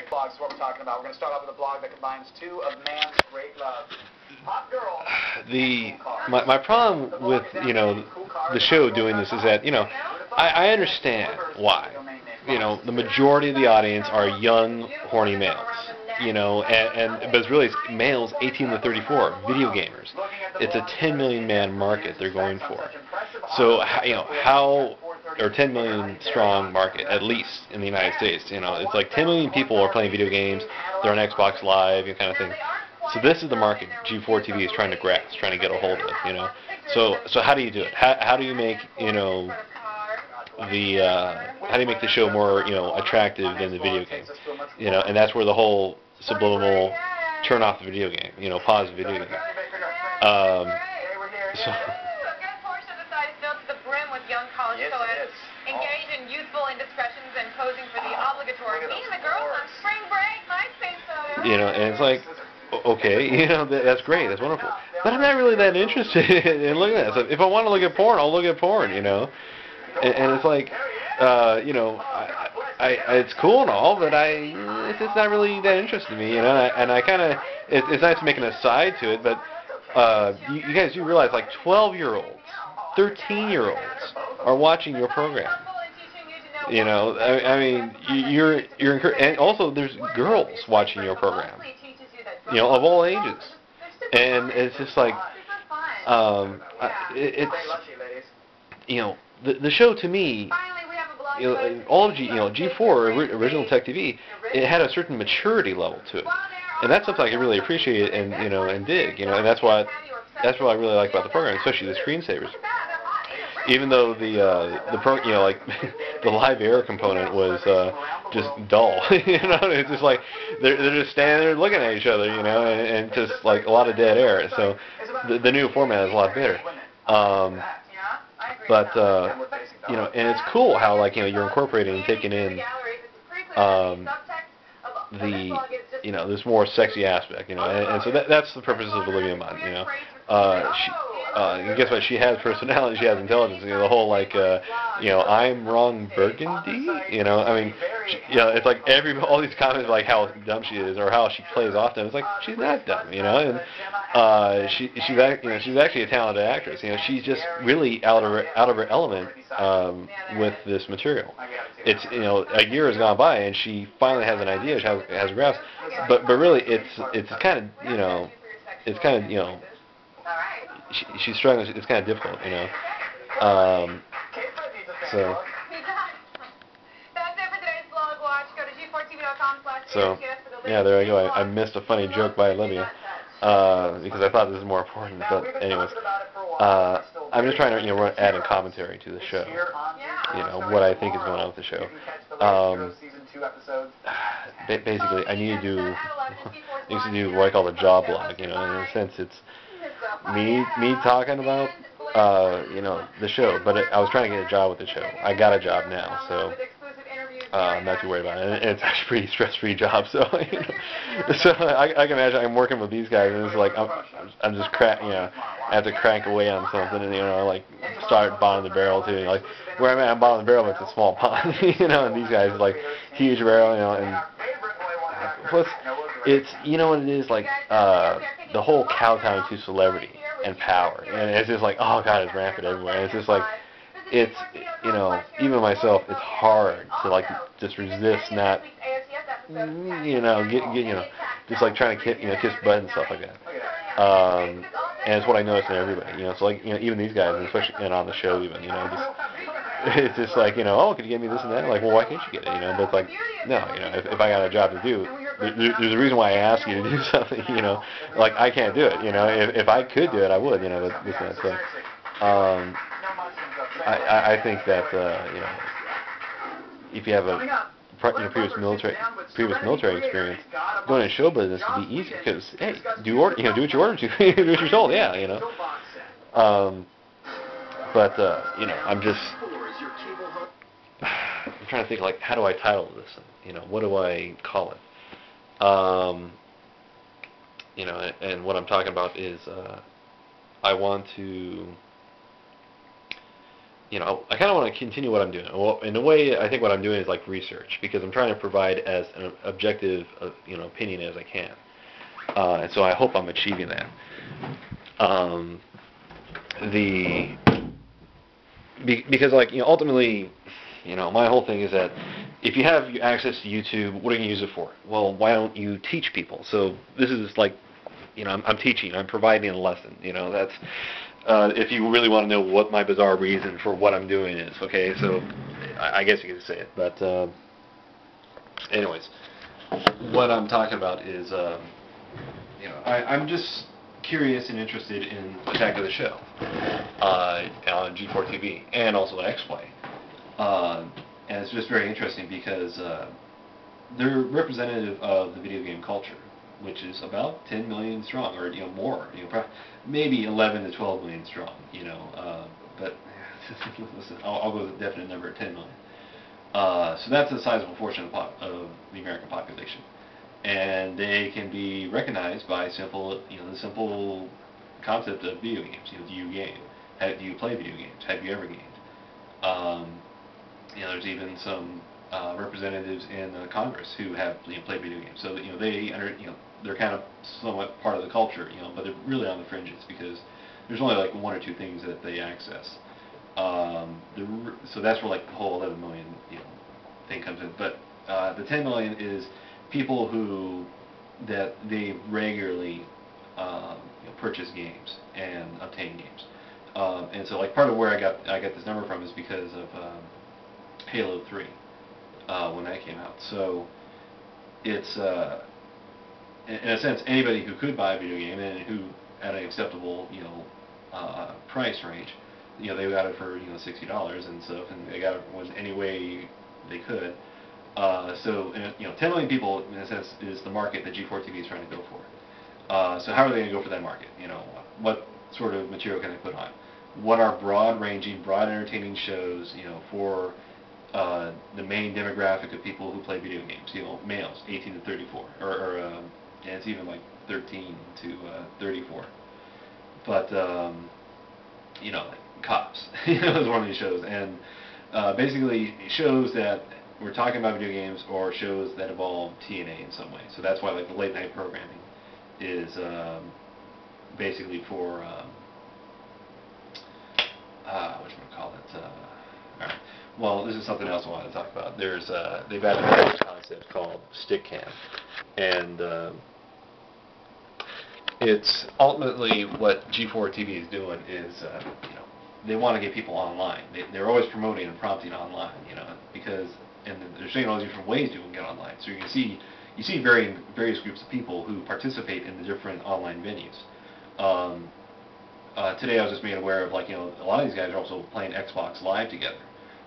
chick blogs is what we're talking about. We're going to start off with a blog that combines two of man's great loves. Hot girl. My problem with the show doing this is that I understand why. The majority of the audience are young, horny males. But it's really males 18 to 34, video gamers. It's a 10 million man market they're going for. So or 10 million strong market at least in the United States. It's like 10 million people are playing video games. They're on Xbox Live, kind of thing. So this is the market G4 TV is trying to grasp, trying to get a hold of. So how do you do it? How do you make how do you make the show more attractive than the video game? And that's where the whole subliminal turn off the video game, pause the video game. So. Engage in youthful indiscretions and posing for the obligatory me and the girls on spring break, nice face photo. And it's like, okay, that's great, that's wonderful. But I'm not really that interested in looking at it. So if I want to look at porn, I'll look at porn, And it's like, it's cool and all, but it's just not really that interesting to me, And I kind of, it's nice to make an aside to it, but you guys do realize, like 12-year-olds, 13-year-olds are watching your program. I mean, you're and also there's girls watching your program. Of all ages, and it's just like, the show to me, all of G4 original Tech TV, it had a certain maturity level to it, and that's something I can really appreciate and and dig, and that's what I really like about the program, especially the screensavers. Even though like the live air component was just dull, it's just like they're just standing there looking at each other, and just like a lot of dead air. So the new format is a lot better. And it's cool how you're incorporating and taking in this more sexy aspect, and so that's the purpose of Olivia Munn, and guess what? She has personality. She has intelligence. The whole I'm wrong Burgundy. I mean, it's like all these comments like how dumb she is or how she plays off them. It's like she's not dumb, And she's actually a talented actress. She's just really out of her element with this material. It's a year has gone by and she finally has an idea. She has a grasp, but really it's kind of she's struggling. It's kind of difficult, So. That's it for today's blog watch. Go to g4tv.com/. So, yeah, there I go. I missed a funny joke by Olivia because I thought this was more important. But anyways, I'm just trying to add a commentary to the show. What I think is going on with the show. Basically, I need to do what I call the job blog. In a sense, it's me talking about the show, but I was trying to get a job with the show. I got a job now, so I'm not too worried about it. And it's actually a pretty stress-free job, so so I can imagine I'm working with these guys, and it's like I'm just I have to crank away on something, and start bottom of the barrel too. Like where I'm at, I'm bottom of the barrel, but it's a small pond, and these guys are huge barrel, and plus it's what it is like. The whole kowtowing to celebrity and power, and it's just like, oh god, it's rampant everywhere. And it's just like, it's even myself, it's hard to just resist not, just trying to kiss butt and stuff like that. And it's what I notice in everybody, so even these guys, and especially on the show, even it's just like oh, could you give me this and that? Like, well, why can't you get it? But it's like, no, if I got a job to do. There's a reason why I ask you to do something, like I can't do it, if I could do it, I would, but this and that. So, I think that, if you have a previous military experience, going into show business could be easy because, hey, do what you ordered to, do what you're told, yeah, but, I'm trying to think, how do I title this? What do I call it? And what I'm talking about is I want to you know, I kind of want to continue what I'm doing. Well, in a way, I think what I'm doing is like research, because I'm trying to provide as an objective, you know, opinion as I can. And so I hope I'm achieving that. Because like, you know, ultimately, you know, my whole thing is that if you have access to YouTube, what are you going to use it for? Well, why don't you teach people? So this is like, you know, I'm teaching, I'm providing a lesson. You know, that's if you really want to know what my bizarre reason for what I'm doing is. Okay, so I guess you could say it. But anyways, what I'm talking about is, you know, I'm just curious and interested in Attack of the Show on G4 TV and also X-Play. And it's just very interesting because they're representative of the video game culture, which is about 10 million strong, or, you know, more, you know, maybe 11 to 12 million strong, you know, but listen, I'll go with a definite number of 10 million. So that's a sizable portion of the American population, and they can be recognized by simple, you know, the simple concept of video games. You know, do you game? Do you play video games? Have you ever gamed? You know, there's even some representatives in Congress who have, you know, played video games. So that, you know, you know, they're kind of somewhat part of the culture, you know, but they're really on the fringes because there's only like one or two things that they access. So that's where like the whole 11 million, you know, thing comes in. But the 10 million is people who that they regularly you know, purchase games and obtain games. And so like part of where I got this number from is because of Halo 3 when that came out. So it's in a sense anybody who could buy a video game and who at an acceptable, you know, price range, you know, they got it for, you know, $60 and stuff, and they got it was any way they could. So you know, 10 million people in a sense is the market that G4 TV is trying to go for. So how are they going to go for that market? You know, what sort of material can they put on? What are broad-ranging, broad entertaining shows, you know, for the main demographic of people who play video games, you know, males, 18 to 34, or and it's even like 13 to 34. But you know, like Cops, you know, is one of these shows, and basically shows that we're talking about video games or shows that involve TNA in some way. So that's why like the late night programming is basically for whatchamacallit, alright. Well, this is something else I wanted to talk about. There's they've added a concept called stick cam, and it's ultimately what G4 TV is doing is you know, they want to get people online. They're always promoting and prompting online, you know, because and they're saying all these different ways you can get online. So you see various groups of people who participate in the different online venues. Today I was just made aware of, like, you know, a lot of these guys are also playing Xbox Live together.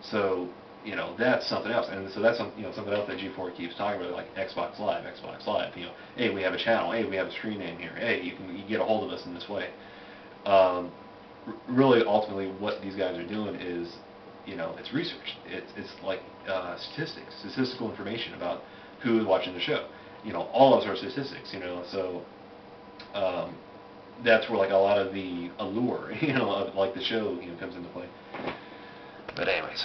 So, you know, that's something else. And so that's you know, something else that G4 keeps talking about, like Xbox Live. You know, hey, we have a channel. Hey, we have a screen name here. Hey, you can get a hold of us in this way. Really, ultimately, what these guys are doing is, you know, it's research. It's like statistical information about who is watching the show. You know, all of us are statistics. You know, so that's where like a lot of the allure, you know, of like the show, you know, comes into play. But anyways.